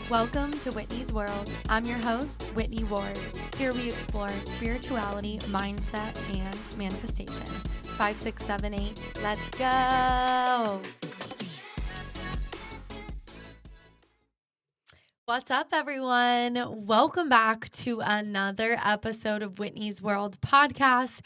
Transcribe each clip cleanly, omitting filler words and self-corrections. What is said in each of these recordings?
Welcome to Whitney's World. I'm your host, Whitney Ward. Here we explore spirituality, mindset, and manifestation. 5, 6, 7, 8. Let's go. What's up, everyone? Welcome back to another episode of Whitney's World podcast.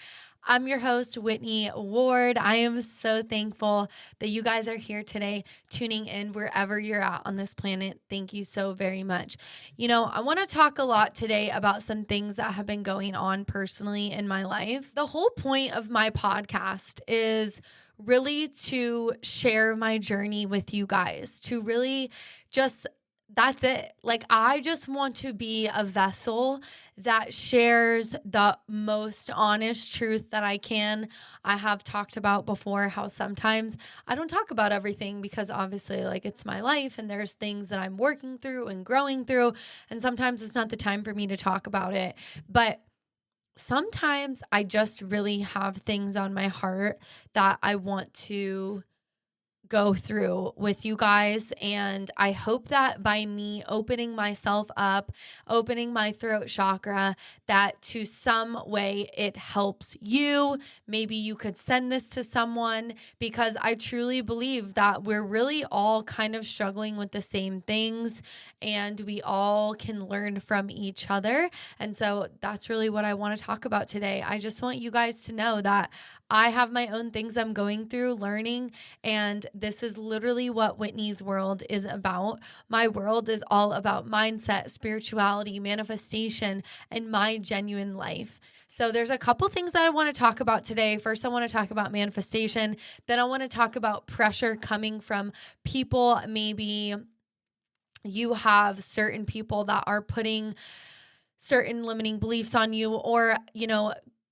I'm your host, Whitney Ward. I am so thankful that you guys are here today, tuning in wherever you're at on this planet. Thank you so very much. I want to talk a lot today about some things that have been going on personally in my life. The whole point of my podcast is really to share my journey with you guys, to really just that's it. I just want to be a vessel that shares the most honest truth that I can. I have talked about before how sometimes I don't talk about everything because obviously it's my life and there's things that I'm working through and growing through. And sometimes it's not the time for me to talk about it. But sometimes I just really have things on my heart that I want to go through with you guys. And I hope that by me opening myself up, opening my throat chakra, that to some way it helps you. Maybe you could send this to someone, because I truly believe that we're really all kind of struggling with the same things and we all can learn from each other. And so that's really what I want to talk about today. I just want you guys to know that I have my own things I'm going through, learning, and this is literally what Whitney's World is about. My world is all about mindset, spirituality, manifestation, and my genuine life. So there's a couple things that I want to talk about today. First, I want to talk about manifestation. Then I want to talk about pressure coming from people. Maybe you have certain people that are putting certain limiting beliefs on you, or,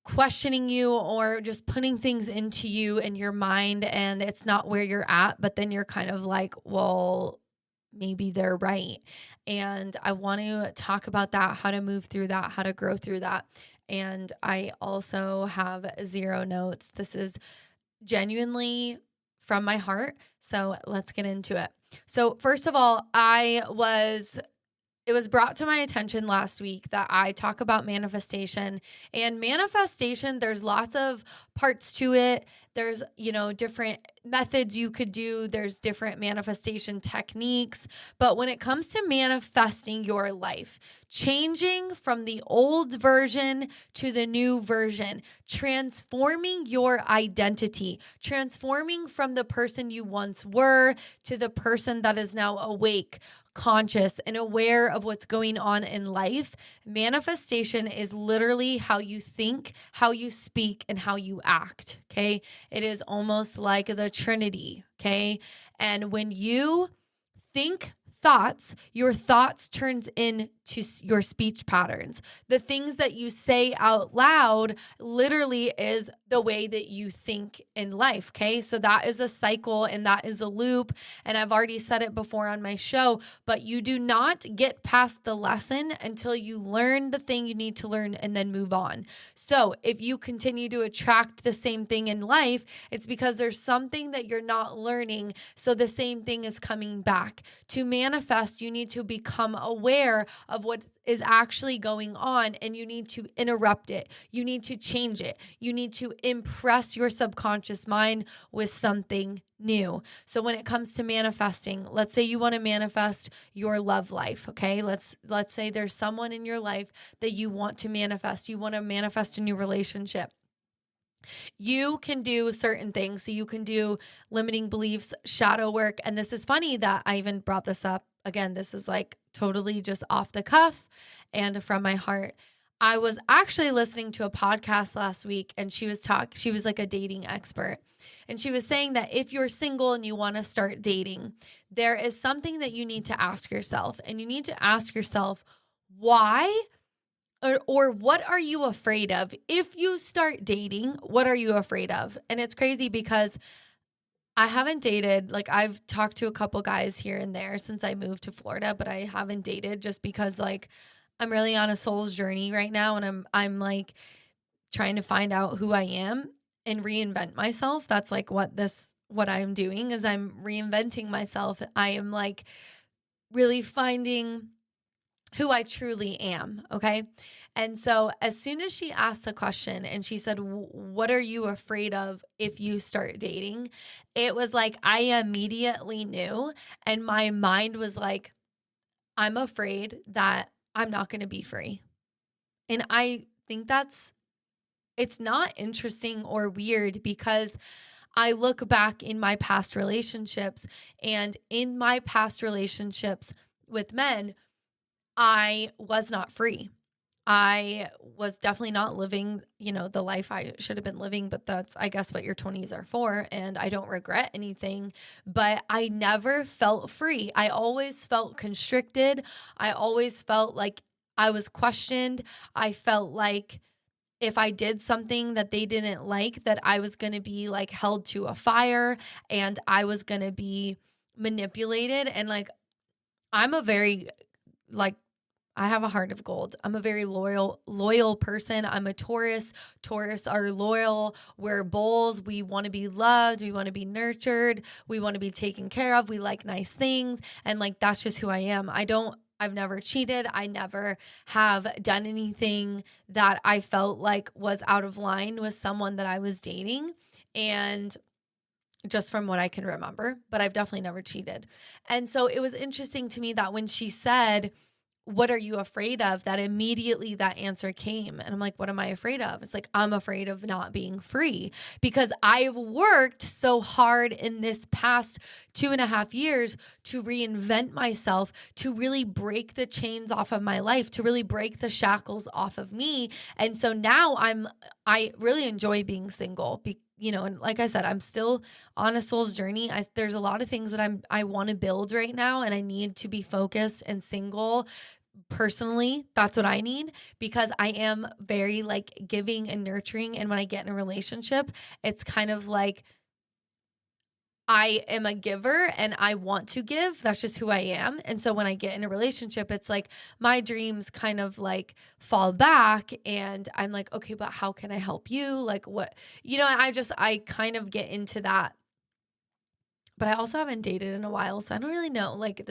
questioning you, or just putting things into you in your mind and it's not where you're at, but then you're kind of like, well, maybe they're right. And I want to talk about that, how to move through that, how to grow through that. And I also have 0 notes. This is genuinely from my heart. So let's get into it. So first of all, it was brought to my attention last week that I talk about manifestation. And manifestation, there's lots of parts to it. There's, different methods you could do. There's different manifestation techniques. But when it comes to manifesting your life, changing from the old version to the new version, transforming your identity, transforming from the person you once were to the person that is now awake, conscious, and aware of what's going on in life. Manifestation is literally how you think, how you speak, and how you act. Okay. It is almost like the Trinity. Okay. And when you think thoughts, your thoughts turns into your speech patterns. The things that you say out loud literally is the way that you think in life. Okay. So that is a cycle and that is a loop. And I've already said it before on my show, but you do not get past the lesson until you learn the thing you need to learn and then move on. So if you continue to attract the same thing in life, it's because there's something that you're not learning. So the same thing is coming back. To manifest, you need to become aware of what is actually going on, and you need to interrupt it. You need to change it. You need to impress your subconscious mind with something new. So when it comes to manifesting, let's say you want to manifest your love life, okay? Let's say there's someone in your life that you want to manifest. You want to manifest a new relationship. You can do certain things. So you can do limiting beliefs, shadow work. And this is funny that I even brought this up. Again, this is totally just off the cuff and from my heart. I was actually listening to a podcast last week, and she was like a dating expert. And she was saying that if you're single and you want to start dating, there is something that you need to ask yourself. And you need to ask yourself, why? Or what are you afraid of? If you start dating, what are you afraid of? And it's crazy because I haven't dated. I've talked to a couple guys here and there since I moved to Florida, but I haven't dated just because I'm really on a soul's journey right now, and I'm trying to find out who I am and reinvent myself. That's what I'm doing is I'm reinventing myself. I am really finding who I truly am. Okay. And so as soon as she asked the question and she said, what are you afraid of if you start dating? It was like, I immediately knew. And my mind was like, I'm afraid that I'm not going to be free. And I think it's not interesting or weird because I look back in my past relationships, and in my past relationships with men, I was not free. I was definitely not living, the life I should have been living, but that's, I guess, what your 20s are for. And I don't regret anything, but I never felt free. I always felt constricted. I always felt like I was questioned. I felt like if I did something that they didn't like, that I was going to be like held to a fire and I was going to be manipulated. And like, I'm a very, like, I have a heart of gold. I'm a very loyal person. I'm a Taurus. Taurus are loyal. We're bulls. We want to be loved. We want to be nurtured. We want to be taken care of. We like nice things. And like, that's just who I am. I've never cheated. I never have done anything that I felt like was out of line with someone that I was dating. And just from what I can remember, but I've definitely never cheated. And so it was interesting to me that when she said, what are you afraid of? That immediately that answer came. And I'm like, what am I afraid of? It's like, I'm afraid of not being free because I've worked so hard in this past 2.5 years to reinvent myself, to really break the chains off of my life, to really break the shackles off of me. And so now I really enjoy being single. And like I said, I'm still on a soul's journey. There's a lot of things that I want to build right now, and I need to be focused and single. Personally, that's what I need because I am very like giving and nurturing. And when I get in a relationship, it's kind of like I am a giver and I want to give. That's just who I am. And so when I get in a relationship, it's like my dreams kind of like fall back and I'm like, okay, but how can I help you? Like what, I kind of get into that. But I also haven't dated in a while. So I don't really know. Like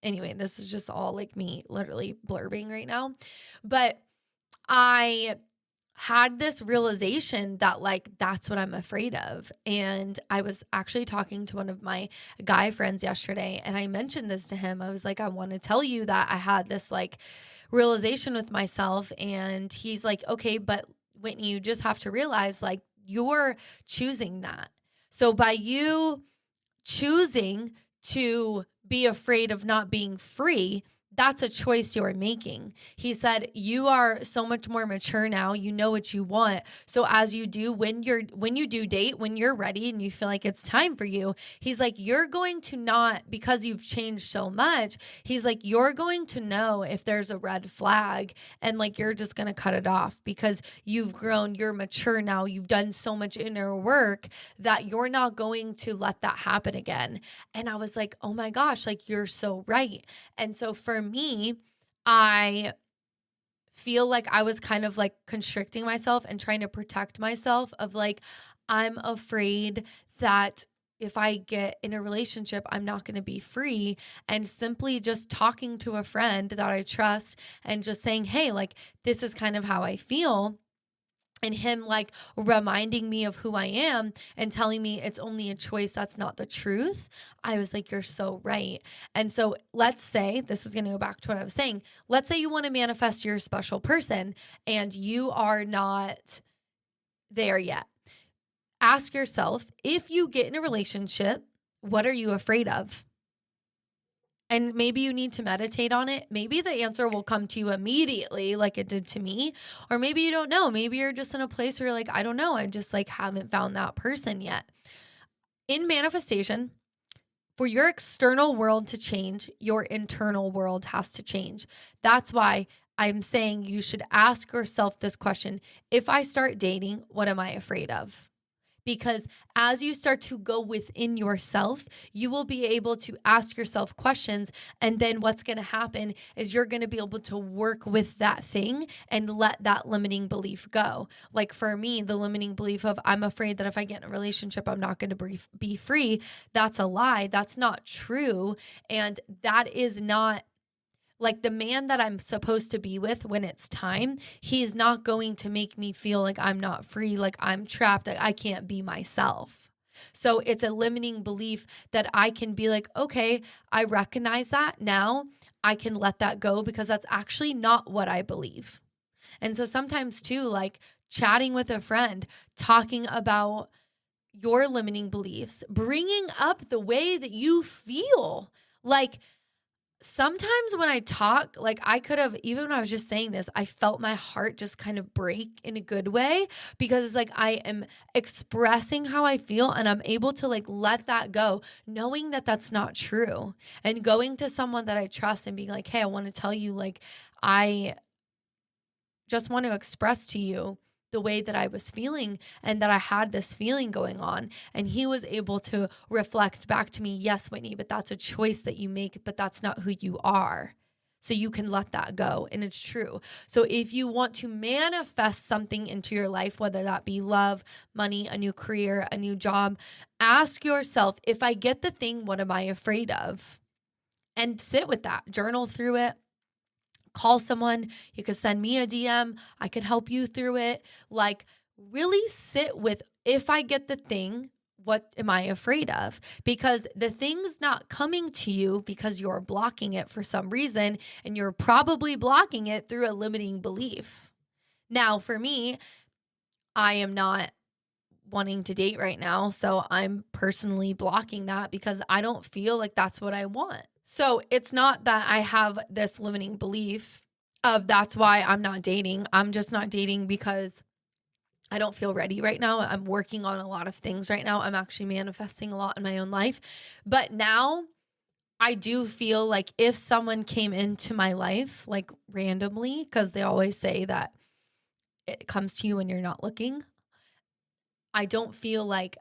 anyway, this is just all like me literally blurbing right now. But I had this realization that like, that's what I'm afraid of. And I was actually talking to one of my guy friends yesterday and I mentioned this to him. I was like, I want to tell you that I had this like realization with myself. And he's like, okay, but Whitney, you just have to realize like you're choosing that. So by you choosing to be afraid of not being free, that's a choice you're making. He said, you are so much more mature now. You know what you want. So as you do, when you do date, when you're ready and you feel like it's time for you, he's like, you're going to not, because you've changed so much, he's like, you're going to know if there's a red flag and like, you're just going to cut it off because you've grown, you're mature now. You've done so much inner work that you're not going to let that happen again. And I was like, oh my gosh, like you're so right. And so for me, I feel like I was kind of like constricting myself and trying to protect myself of like, I'm afraid that if I get in a relationship, I'm not going to be free. And simply just talking to a friend that I trust and just saying, hey, like, this is kind of how I feel. And him like reminding me of who I am and telling me it's only a choice. That's not the truth. I was like, you're so right. And so let's say, this is going to go back to what I was saying. Let's say you want to manifest your special person and you are not there yet. Ask yourself, if you get in a relationship, what are you afraid of? And maybe you need to meditate on it. Maybe the answer will come to you immediately like it did to me. Or maybe you don't know. Maybe you're just in a place where you're like, I don't know. I just like haven't found that person yet. In manifestation, for your external world to change, your internal world has to change. That's why I'm saying you should ask yourself this question. If I start dating, what am I afraid of? Because as you start to go within yourself, you will be able to ask yourself questions. And then what's going to happen is you're going to be able to work with that thing and let that limiting belief go. Like for me, the limiting belief of I'm afraid that if I get in a relationship, I'm not going to be free. That's a lie. That's not true. And that is not like the man that I'm supposed to be with when it's time. He's not going to make me feel like I'm not free, like I'm trapped, like I can't be myself. So it's a limiting belief that I can be like, okay, I recognize that now. I can let that go because that's actually not what I believe. And so sometimes too, like chatting with a friend, talking about your limiting beliefs, bringing up the way that you feel. Like sometimes when I talk, like I could have, even when I was just saying this, I felt my heart just kind of break in a good way because it's like I am expressing how I feel and I'm able to like let that go, knowing that that's not true. And going to someone that I trust and being like, hey, I want to tell you, like, I just want to express to you the way that I was feeling and that I had this feeling going on. And he was able to reflect back to me, yes, Whitney, but that's a choice that you make, but that's not who you are. So you can let that go. And it's true. So if you want to manifest something into your life, whether that be love, money, a new career, a new job, ask yourself, if I get the thing, what am I afraid of? And sit with that, journal through it. Call someone, you could send me a DM, I could help you through it. Like really sit with, if I get the thing, what am I afraid of? Because the thing's not coming to you because you're blocking it for some reason, and you're probably blocking it through a limiting belief. Now, for me, I am not wanting to date right now, so I'm personally blocking that because I don't feel like that's what I want. So it's not that I have this limiting belief of that's why I'm not dating. I'm just not dating because I don't feel ready right now. I'm working on a lot of things right now. I'm actually manifesting a lot in my own life. But now I do feel like if someone came into my life, like randomly, because they always say that it comes to you when you're not looking, I don't feel like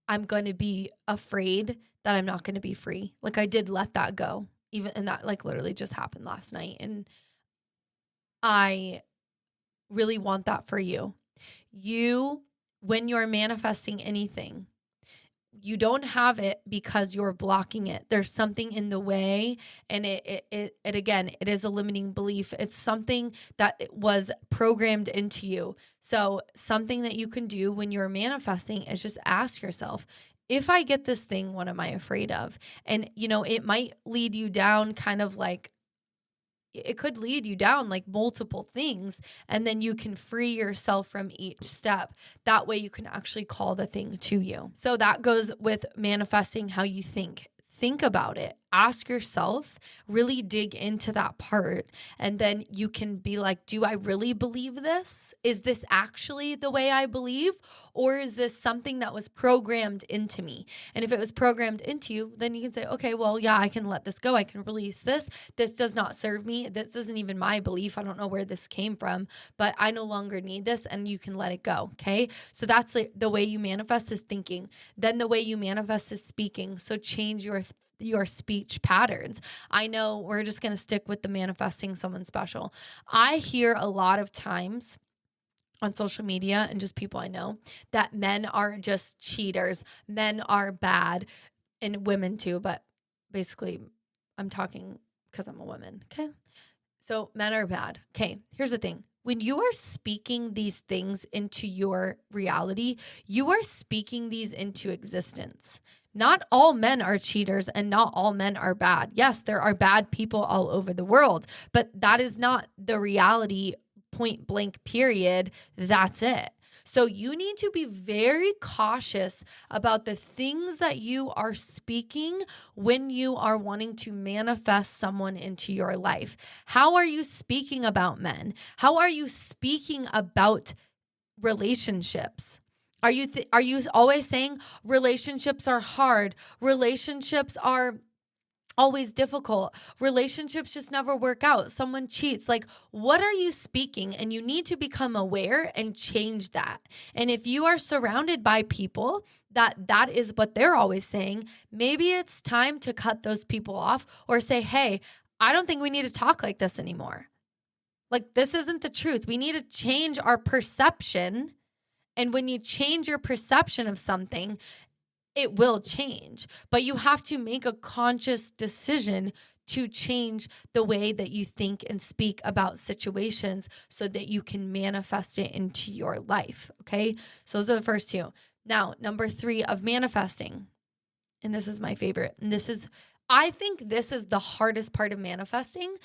I'm going to be afraid that I'm not going to be free. Like I did let that go, even, and that like literally just happened last night. And I really want that for you. You, when you're manifesting anything, you don't have it because you're blocking it. There's something in the way, and it again, it is a limiting belief. It's something that was programmed into you. So something that you can do when you're manifesting is just ask yourself, if I get this thing, what am I afraid of? And you know, it might lead you down kind of like, it could lead you down like multiple things, and then you can free yourself from each step. That way you can actually call the thing to you. So that goes with manifesting how you think. Think about it. Ask yourself, really dig into that part. And then you can be like, do I really believe this? Is this actually the way I believe? Or is this something that was programmed into me? And if it was programmed into you, then you can say, okay, well, yeah, I can let this go. I can release this. This does not serve me. This isn't even my belief. I don't know where this came from, but I no longer need this, and you can let it go. Okay. So that's like the way you manifest is thinking. Then the way you manifest is speaking. So change your speech patterns. I know we're just going to stick with the manifesting someone special. I hear a lot of times on social media and just people I know that men are just cheaters. Men are bad, and women too, but basically I'm talking because I'm a woman. Okay. So men are bad. Okay. Here's the thing. When you are speaking these things into your reality, you are speaking these into existence. Not all men are cheaters and not all men are bad. Yes, there are bad people all over the world, but that is not the reality, point blank, period. That's it. So you need to be very cautious about the things that you are speaking when you are wanting to manifest someone into your life. How are you speaking about men? How are you speaking about relationships? Are you always saying relationships are hard? Relationships are always difficult. Relationships just never work out. Someone cheats. Like, what are you speaking? And you need to become aware and change that. And if you are surrounded by people that is what they're always saying, maybe it's time to cut those people off or say, hey, I don't think we need to talk like this anymore. Like, this isn't the truth. We need to change our perception. And when you change your perception of something, it will change. But you have to make a conscious decision to change the way that you think and speak about situations so that you can manifest it into your life. Okay. So those are the first two. Now, number 3 of manifesting. And this is my favorite. And I think this is the hardest part of manifesting,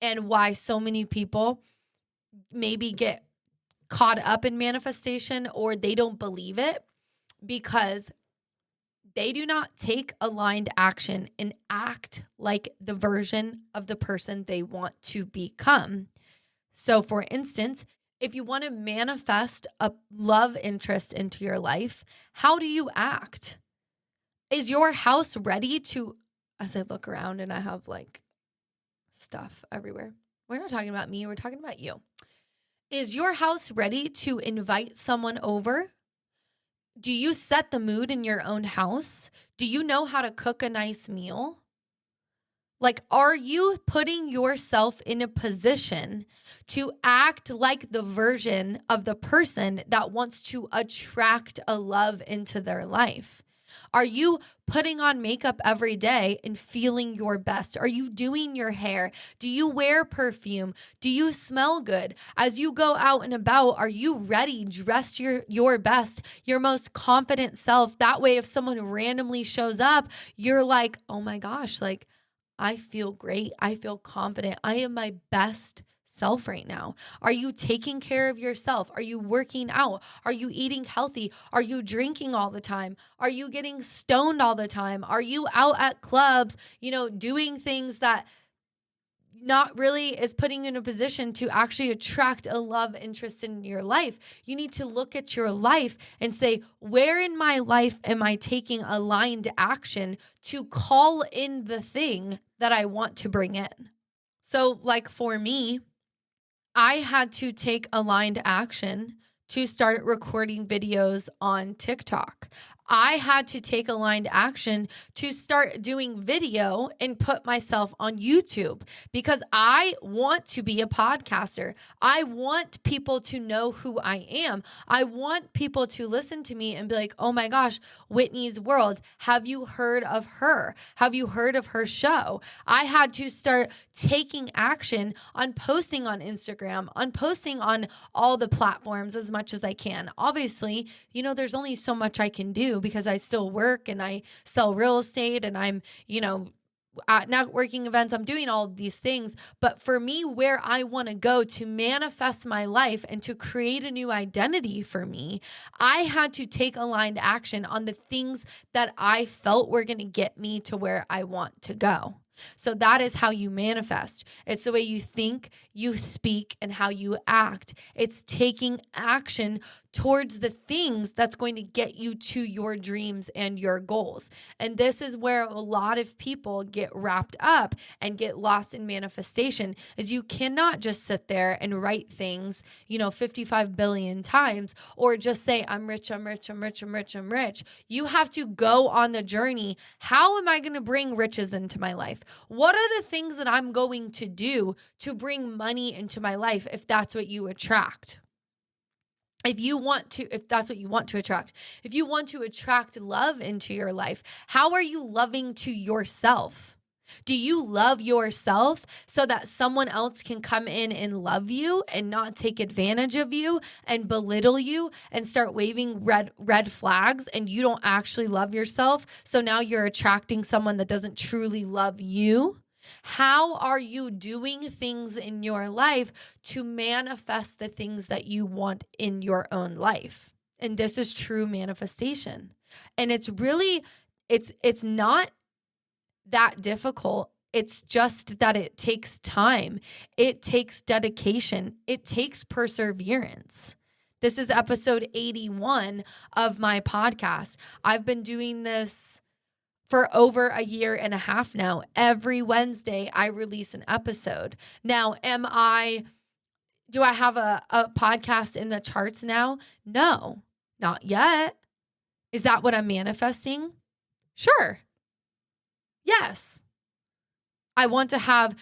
and why so many people maybe get caught up in manifestation or they don't believe it, because they do not take aligned action and act like the version of the person they want to become. So for instance, if you want to manifest a love interest into your life, how do you act? Is your house ready to, as I look around and I have like stuff everywhere. We're not talking about me, we're talking about you. Is your house ready to invite someone over? Do you set the mood in your own house? Do you know how to cook a nice meal? Like, are you putting yourself in a position to act like the version of the person that wants to attract a love into their life? Are you putting on makeup every day and feeling your best? Are you doing your hair? Do you wear perfume? Do you smell good? As you go out and about, are you ready, dressed your best, your most confident self? That way, if someone randomly shows up, you're like, oh my gosh, like, I feel great. I feel confident. I am my best self right now. Are you taking care of yourself? Are you working out? Are you eating healthy? Are you drinking all the time? Are you getting stoned all the time? Are you out at clubs, doing things that not really is putting you in a position to actually attract a love interest in your life? You need to look at your life and say, where in my life am I taking aligned action to call in the thing that I want to bring in? So like for me, I had to take aligned action to start recording videos on TikTok. I had to take aligned action to start doing video and put myself on YouTube, because I want to be a podcaster. I want people to know who I am. I want people to listen to me and be like, oh my gosh, Whitney's World. Have you heard of her? Have you heard of her show? I had to start taking action on posting on Instagram, on posting on all the platforms as much as I can. Obviously, there's only so much I can do because I still work and I sell real estate and I'm, at networking events, I'm doing all of these things. But for me, where I want to go to manifest my life and to create a new identity for me, I had to take aligned action on the things that I felt were going to get me to where I want to go. So that is how you manifest. It's the way you think, you speak, and how you act. It's taking action towards the things that's going to get you to your dreams and your goals. And this is where a lot of people get wrapped up and get lost in manifestation, is you cannot just sit there and write things, 55 billion times, or just say, I'm rich, I'm rich, I'm rich, I'm rich, I'm rich. You have to go on the journey. How am I going to bring riches into my life? What are the things that I'm going to do to bring money into my life if that's what you attract? If that's what you want to attract, if you want to attract love into your life, how are you loving to yourself? Do you love yourself so that someone else can come in and love you and not take advantage of you and belittle you and start waving red flags, and you don't actually love yourself? So now you're attracting someone that doesn't truly love you. How are you doing things in your life to manifest the things that you want in your own life? And this is true manifestation. And it's really, it's not that difficult. It's just that it takes time. It takes dedication. It takes perseverance. This is episode 81 of my podcast. I've been doing this for over a year and a half now. Every Wednesday, I release an episode. Now, do I have a podcast in the charts now? No, not yet. Is that what I'm manifesting? Sure. Yes. I want to have,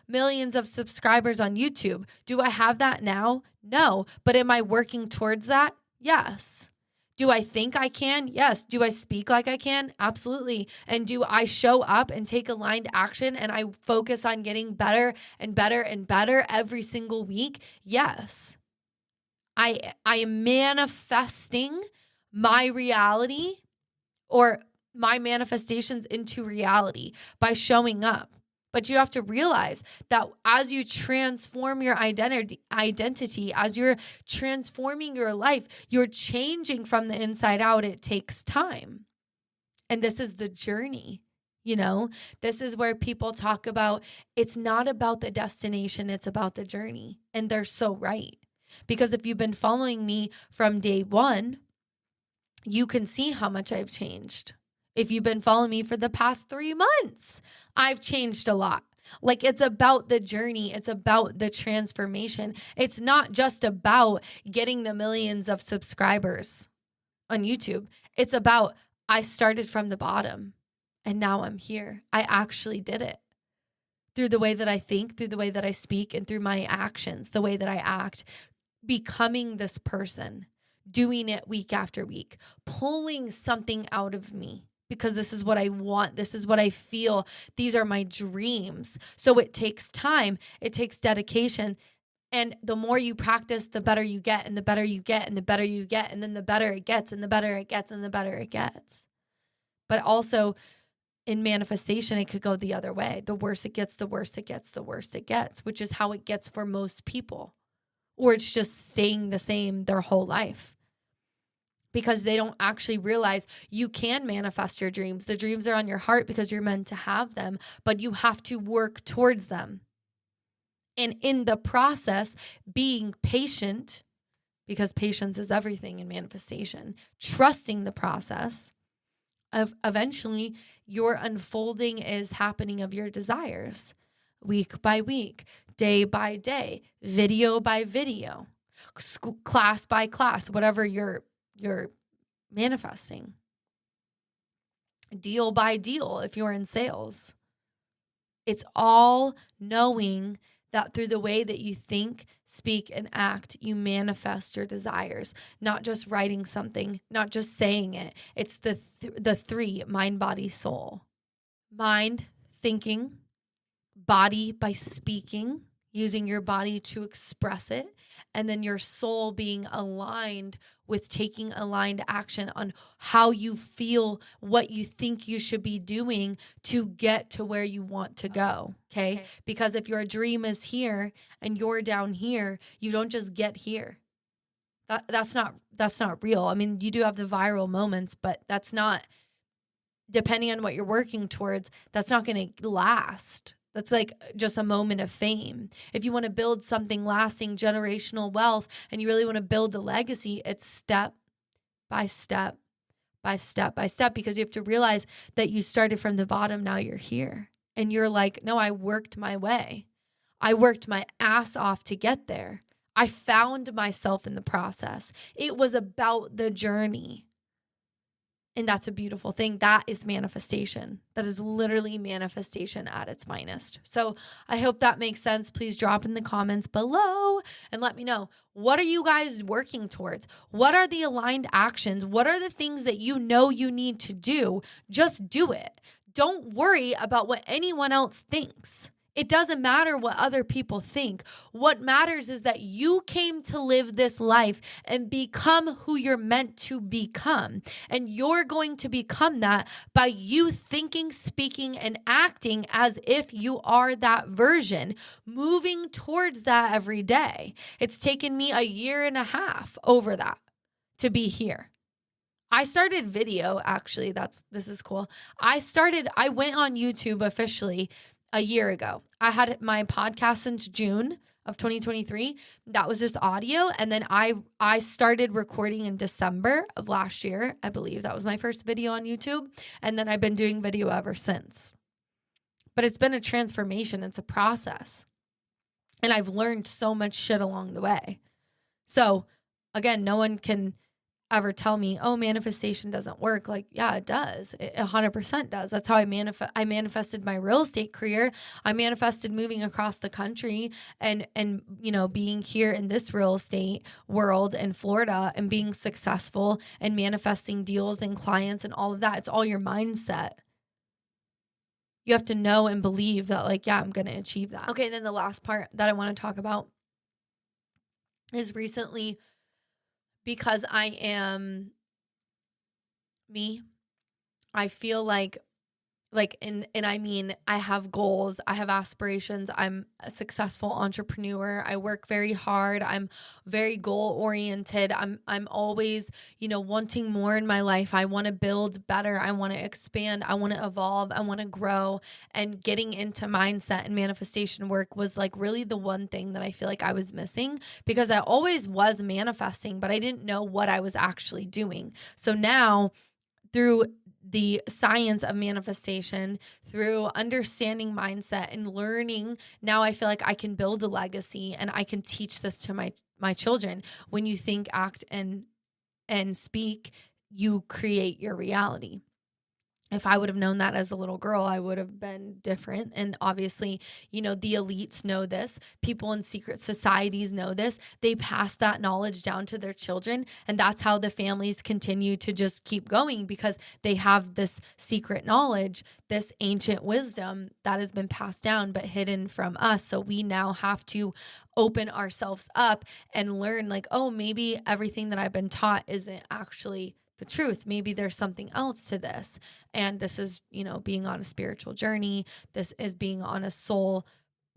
millions of subscribers on YouTube. Do I have that now? No. But am I working towards that? Yes. Do I think I can? Yes. Do I speak like I can? Absolutely. And do I show up and take aligned action and I focus on getting better and better and better every single week? Yes. I am manifesting my reality or my manifestations into reality by showing up. But you have to realize that as you transform your identity, as you're transforming your life, you're changing from the inside out. It takes time. And this is the journey. This is where people talk about it's not about the destination, it's about the journey. And they're so right. Because if you've been following me from day one, you can see how much I've changed. If you've been following me for the past 3 months, I've changed a lot. Like, it's about the journey. It's about the transformation. It's not just about getting the millions of subscribers on YouTube. It's about I started from the bottom and now I'm here. I actually did it through the way that I think, through the way that I speak, and through my actions, the way that I act, becoming this person, doing it week after week, pulling something out of me. Because this is what I want. This is what I feel. These are my dreams. So it takes time. It takes dedication. And the more you practice, the better you get, and the better you get, and the better you get, and then the better it gets, and the better it gets, and the better it gets. But also in manifestation, it could go the other way. The worse it gets, the worse it gets, the worse it gets, which is how it gets for most people. Or it's just staying the same their whole life. Because they don't actually realize you can manifest your dreams. The dreams are on your heart because you're meant to have them, but you have to work towards them. And in the process, being patient, because patience is everything in manifestation, trusting the process of eventually your unfolding is happening of your desires, week by week, day by day, video by video, class by class, whatever you're manifesting, deal by deal if you're in sales. It's all knowing that through the way that you think, speak, and act, you manifest your desires. Not just writing something, not just saying it. It's the three: mind, body, soul. Mind, thinking; body, by speaking, using your body to express it; and then your soul being aligned with taking aligned action on how you feel, what you think you should be doing to get to where you want to go, okay? Because if your dream is here and you're down here, you don't just get here. That's not real. I mean, you do have the viral moments, but that's not, depending on what you're working towards, that's not going to last. That's like just a moment of fame. If you want to build something lasting, generational wealth, and you really want to build a legacy, it's step by step by step by step, because you have to realize that you started from the bottom. Now you're here. And you're like, no, I worked my way. I worked my ass off to get there. I found myself in the process. It was about the journey. And that's a beautiful thing. That is manifestation. That is literally manifestation at its finest. So I hope that makes sense. Please drop in the comments below and let me know. What are you guys working towards? What are the aligned actions? What are the things that you know you need to do? Just do it. Don't worry about what anyone else thinks. It doesn't matter what other people think. What matters is that you came to live this life and become who you're meant to become. And you're going to become that by you thinking, speaking, and acting as if you are that version, moving towards that every day. It's taken me a year and a half over that to be here. I started video, actually. This is cool. I went on YouTube officially a year ago. I had my podcast since June of 2023. That was just audio. And then I started recording in December of last year. I believe that was my first video on YouTube. And then I've been doing video ever since. But it's been a transformation. It's a process. And I've learned so much shit along the way. So again, no one can ever tell me, oh, manifestation doesn't work. Like, yeah, it does. It 100% does. That's how I manifested my real estate career. I manifested moving across the country and being here in this real estate world in Florida and being successful and manifesting deals and clients and all of that. It's all your mindset. You have to know and believe that, like, yeah, I'm going to achieve that. Okay, then the last part that I want to talk about is recently, because I am me, I feel like I mean, I have goals, I have aspirations, I'm a successful entrepreneur, I work very hard, I'm very goal oriented, I'm always, wanting more in my life. I want to build better, I want to expand, I want to evolve, I want to grow, and getting into mindset and manifestation work was like really the one thing that I feel like I was missing, because I always was manifesting, but I didn't know what I was actually doing. So now, through the science of manifestation, through understanding mindset and learning, now I feel like I can build a legacy and I can teach this to my children. When you think, act, and speak, you create your reality. If I would have known that as a little girl, I would have been different. And obviously, the elites know this. People in secret societies know this. They pass that knowledge down to their children. And that's how the families continue to just keep going, because they have this secret knowledge, this ancient wisdom that has been passed down but hidden from us. So we now have to open ourselves up and learn, like, oh, maybe everything that I've been taught isn't actually the truth. Maybe there's something else to this. And this is, being on a spiritual journey. This is being on a soul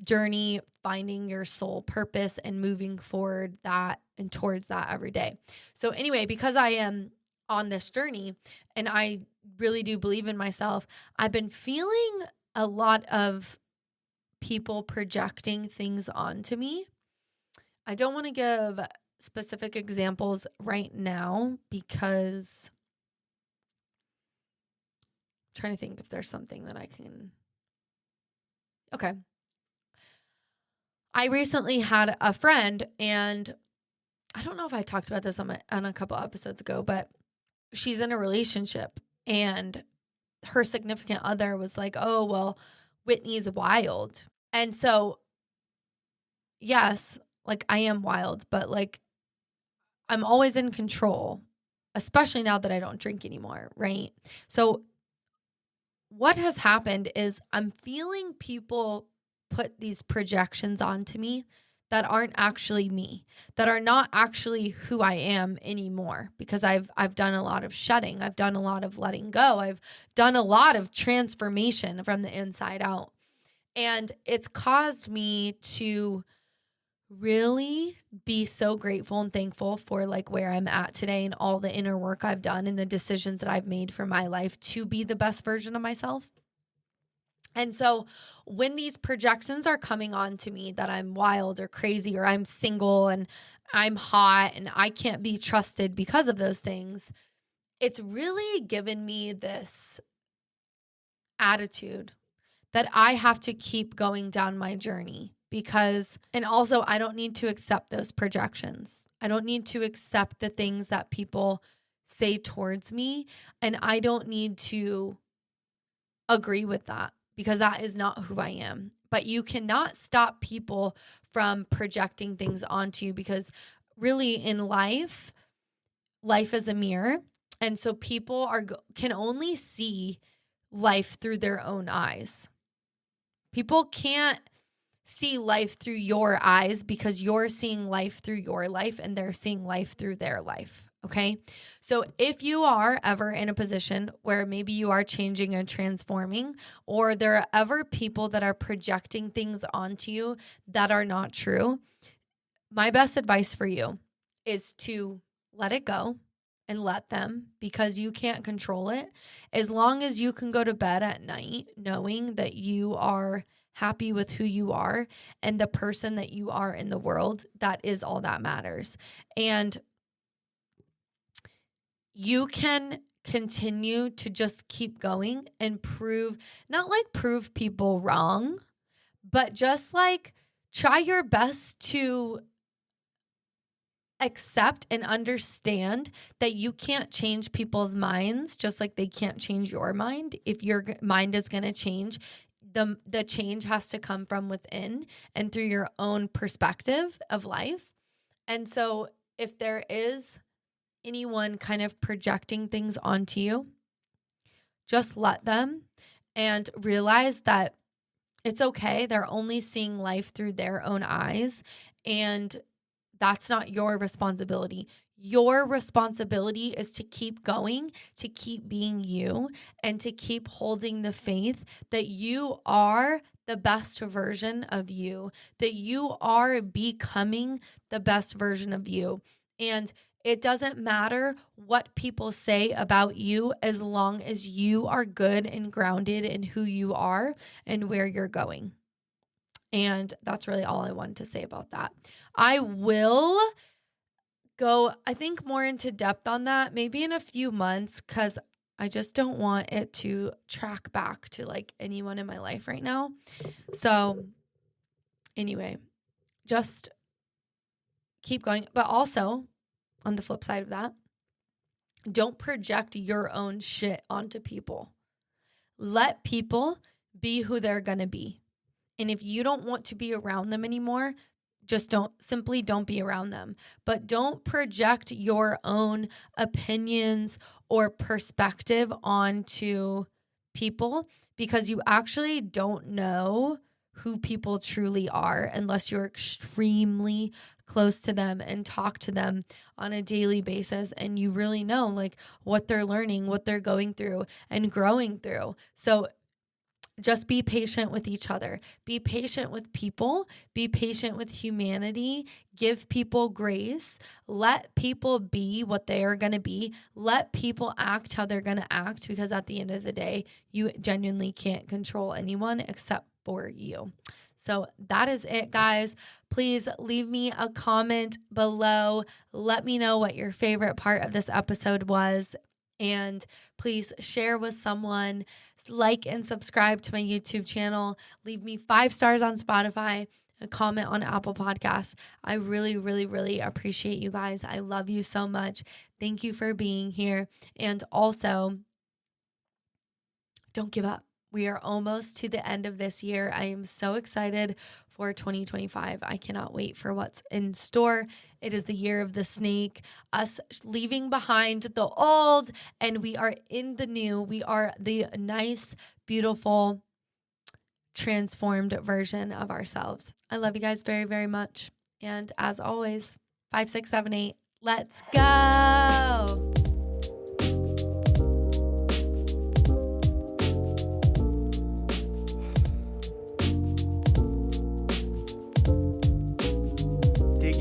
journey, finding your soul purpose and moving forward that and towards that every day. So anyway, because I am on this journey and I really do believe in myself, I've been feeling a lot of people projecting things onto me. I don't want to give specific examples right now because I'm trying to think if there's something that I can. Okay. I recently had a friend, and I don't know if I talked about this on a couple episodes ago, but she's in a relationship and her significant other was like, oh, well, Whitney's wild. And so, yes, like I am wild, but like I'm always in control, especially now that I don't drink anymore, right? So what has happened is I'm feeling people put these projections onto me that aren't actually me, that are not actually who I am anymore, because I've done a lot of shedding. I've done a lot of letting go. I've done a lot of transformation from the inside out. And it's caused me to really be so grateful and thankful for like where I'm at today and all the inner work I've done and the decisions that I've made for my life to be the best version of myself. And so when these projections are coming on to me that I'm wild or crazy or I'm single and I'm hot and I can't be trusted because of those things, it's really given me this attitude that I have to keep going down my journey. And also I don't need to accept those projections. I don't need to accept the things that people say towards me. And I don't need to agree with that, because that is not who I am. But you cannot stop people from projecting things onto you, because really in life is a mirror. And so people can only see life through their own eyes. People can't see life through your eyes, because you're seeing life through your life and they're seeing life through their life. Okay. So if you are ever in a position where maybe you are changing and transforming, or there are ever people that are projecting things onto you that are not true, my best advice for you is to let it go, and let them, because you can't control it. As long as you can go to bed at night knowing that you are happy with who you are and the person that you are in the world, that is all that matters. And you can continue to just keep going and not like prove people wrong, but just like try your best to accept and understand that you can't change people's minds, just like they can't change your mind. If your mind is going to change, the change has to come from within and through your own perspective of life. And so if there is anyone kind of projecting things onto you, just let them, and realize that it's okay. They're only seeing life through their own eyes, and that's not your responsibility. Your responsibility is to keep going, to keep being you, and to keep holding the faith that you are the best version of you, that you are becoming the best version of you. And it doesn't matter what people say about you as long as you are good and grounded in who you are and where you're going. And that's really all I wanted to say about that. I will go, I think, more into depth on that maybe in a few months, because I just don't want it to track back to like anyone in my life right now. So anyway, just keep going. But also, on the flip side of that, don't project your own shit onto people. Let people be who they're going to be. And if you don't want to be around them anymore, just don't be around them. But don't project your own opinions or perspective onto people, because you actually don't know who people truly are unless you're extremely close to them and talk to them on a daily basis, and you really know like what they're learning, what they're going through and growing through. So just be patient with each other. Be patient with people. Be patient with humanity. Give people grace. Let people be what they are going to be. Let people act how they're going to act, because at the end of the day, you genuinely can't control anyone except for you. So that is it, guys. Please leave me a comment below. Let me know what your favorite part of this episode was. And please share with someone, like and subscribe to my YouTube channel. Leave me 5 stars on Spotify, a comment on Apple Podcasts. I really, really, really appreciate you guys. I love you so much. Thank you for being here. And also, don't give up. We are almost to the end of this year. I am so excited for 2025. I cannot wait for what's in store. It is the year of the snake, us leaving behind the old, and we are in the new. We are the nice, beautiful, transformed version of ourselves. I love you guys very, very much. And as always, 5, 6, 7, 8, let's go.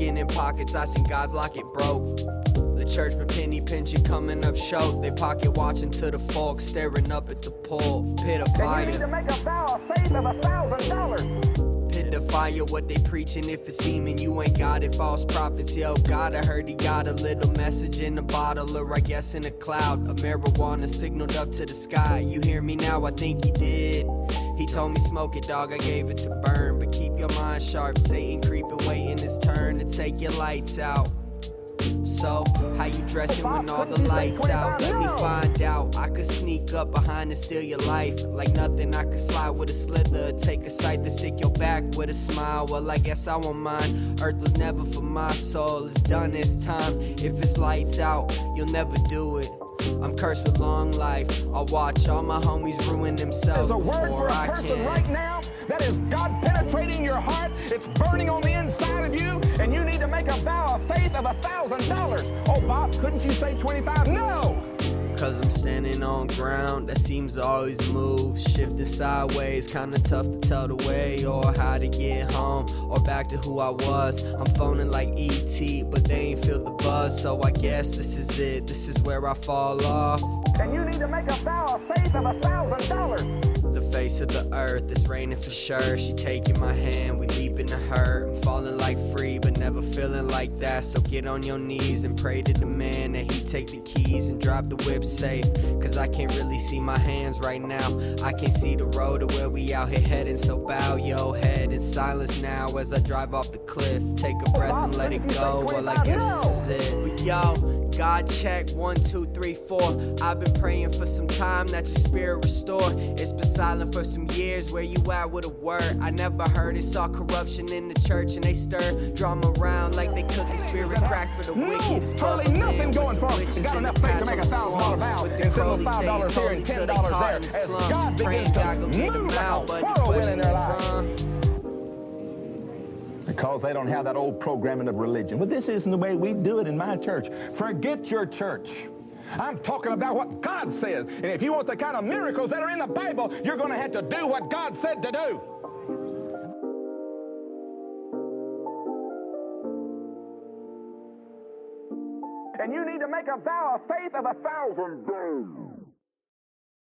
In pockets, I see God's locket broke. The church been penny pinching, coming up short. They pocket watching to the folk, staring up at the pole. Pit of fire. And you need to make a vow, a faith of $1,000. Pit of fire, what they preaching? If it's seeming you ain't got it, false prophets. Yo, God, I heard he got a little message in a bottle, or I guess in a cloud. A marijuana signaled up to the sky. You hear me now? I think he did. He told me smoke it, dog, I gave it to burn. But keep your mind sharp, Satan creeping, waiting his turn to take your lights out. So, how you dressing when all the lights out? Let me find out. I could sneak up behind and steal your life. Like nothing, I could slide with a slither. Take a sight to stick your back with a smile. Well, I guess I won't mind. Earth was never for my soul. It's done this time. If it's lights out, you'll never do it. I'm cursed with long life. I'll watch all my homies ruin themselves before I can. Right now, that is God penetrating your heart. It's burning on the inside of you, and you need to make a vow of faith of $1,000. Oh, Bob, couldn't you say 25? No. Cause I'm standing on ground that seems to always move. Shifting sideways, kinda tough to tell the way, or how to get home, or back to who I was. I'm phoning like E.T., but they ain't feel the buzz. So I guess this is it, this is where I fall off. And you need to make a vow of faith of $1,000. The face of the earth, it's raining for sure. She taking my hand, we leap into hurt. I'm falling like free, but never feeling like that. So get on your knees and pray to the man that he take the keys and drive the whip safe. Cause I can't really see my hands right now. I can't see the road to where we out here heading. So bow your head in silence now as I drive off the cliff. Take a breath and let it go. Well, I guess this is it. But yo, God check 1, 2, 3, 4. I've been praying for some time that your spirit restore. It's been silent for some years. Where you at with a word? I never heard it. Saw corruption in the church and they stir drama around like they cooking spirit crack for the wicked. It's public man with some witches in the patch on the swamp. With the crowley say it's holy till they caught in the slum. Praying God go get them out, but the question is because they don't have that old programming of religion. But this isn't the way we do it in my church. Forget your church. I'm talking about what God says. And if you want the kind of miracles that are in the Bible, you're going to have to do what God said to do. And you need to make a vow of faith of 1,000 days.